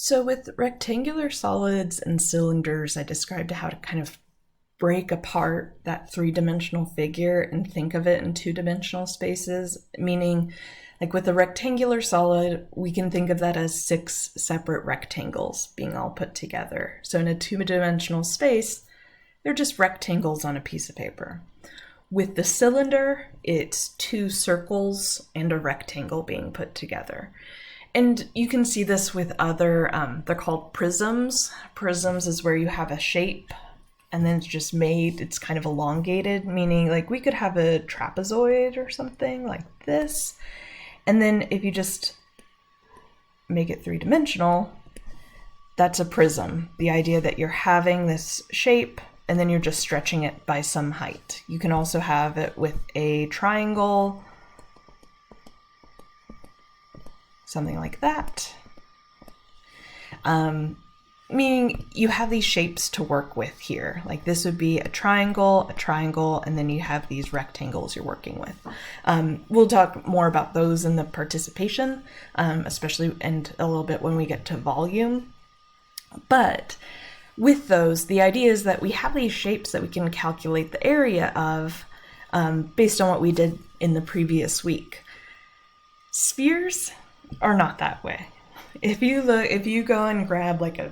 So with rectangular solids and cylinders, I described how to kind of break apart that three-dimensional figure and think of it in two-dimensional spaces, meaning like with a rectangular solid, we can think of that as 6 separate rectangles being all put together. So in a two-dimensional space, they're just rectangles on a piece of paper. With the cylinder, it's 2 circles and a rectangle being put together. And you can see this with other, they're called prisms. Prisms is where you have a shape and then it's just made, it's kind of elongated, meaning like we could have a trapezoid or something like this. And then if you just make it three-dimensional, that's a prism. The idea that you're having this shape and then you're just stretching it by some height. You can also have it with a triangle, something like that. Meaning you have these shapes to work with here. Like this would be a triangle, and then you have these rectangles you're working with. We'll talk more about those in the participation, especially and a little bit when we get to volume. But with those, the idea is that we have these shapes that we can calculate the area of based on what we did in the previous week. Spheres are not that way. If you go and grab like a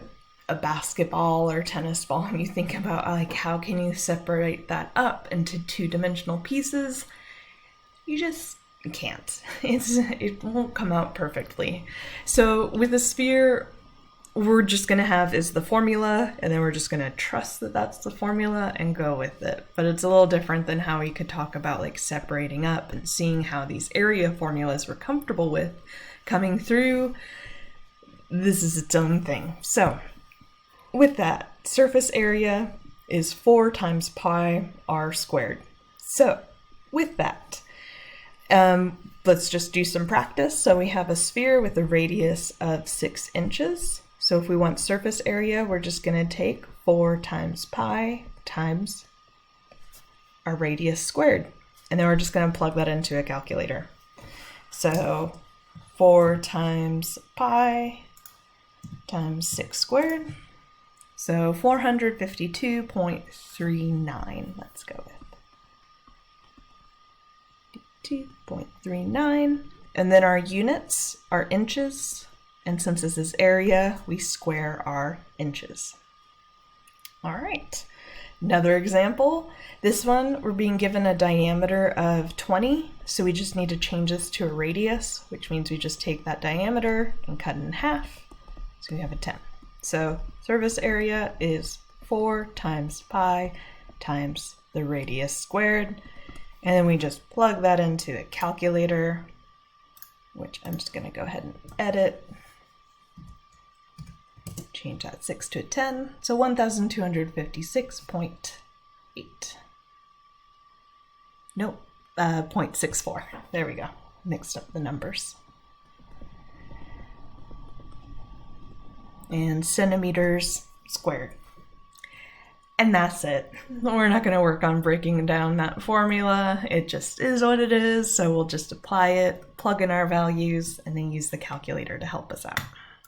basketball or tennis ball and you think about like how can you separate that up into two-dimensional pieces, you just can't. It won't come out perfectly. So with a sphere, we're just gonna have is the formula, and then we're just gonna trust that that's the formula and go with it. But it's a little different than how we could talk about like separating up and seeing how these area formulas we're comfortable with coming through. This is its own thing. So with that, surface area is 4 times pi r squared. So with that, let's just do some practice. So we have a sphere with a radius of 6 inches. So if we want surface area, we're just going to take 4 times pi times our radius squared. And then we're just going to plug that into a calculator. So 4 times pi times 6 squared. So 452.39, let's go with 2.39. And then our units are inches. And since this is area, we square our inches. All right, another example. This one, we're being given a diameter of 20. So we just need to change this to a radius, which means we just take that diameter and cut it in half. So we have a 10. So surface area is 4 times pi times the radius squared. And then we just plug that into a calculator, which I'm just going to go ahead and edit. Change that 6 to a 10. So 1,256.8. Nope, 0.64. There we go. Mixed up the numbers. And centimeters squared. And that's it. We're not going to work on breaking down that formula. It just is what it is. So we'll just apply it, plug in our values, and then use the calculator to help us out.